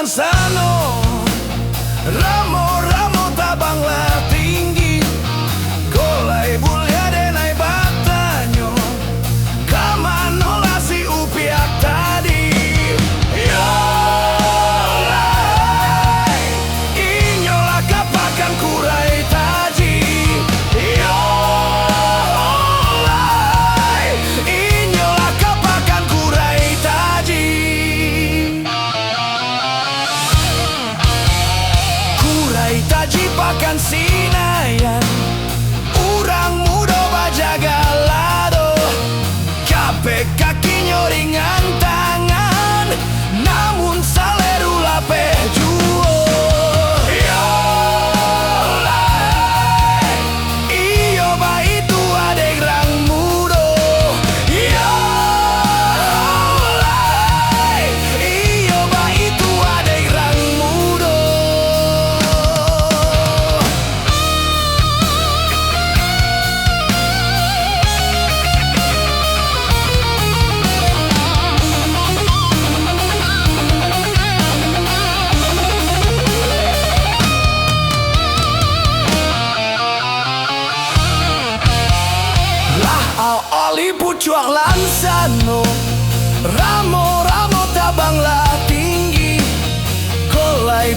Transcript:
lansano, ramo tabanglah tinggi, kolai bulya denai batanyo, kamano si upiak tadi. Yolai, inyola kapakan kurai taji. Yolai, inyola kapakan kurai taji. Kurai taji pakan sinayan, urang mudo bajaga lado, kape kaki nyoringan tangan, namun saleru lape juo. Yolai, iyo ba itu adek rang mudo. Yolai, iyo ba itu adek rang mudo. Oli pucuak lansano, ramo tabanglah tinggi, kolai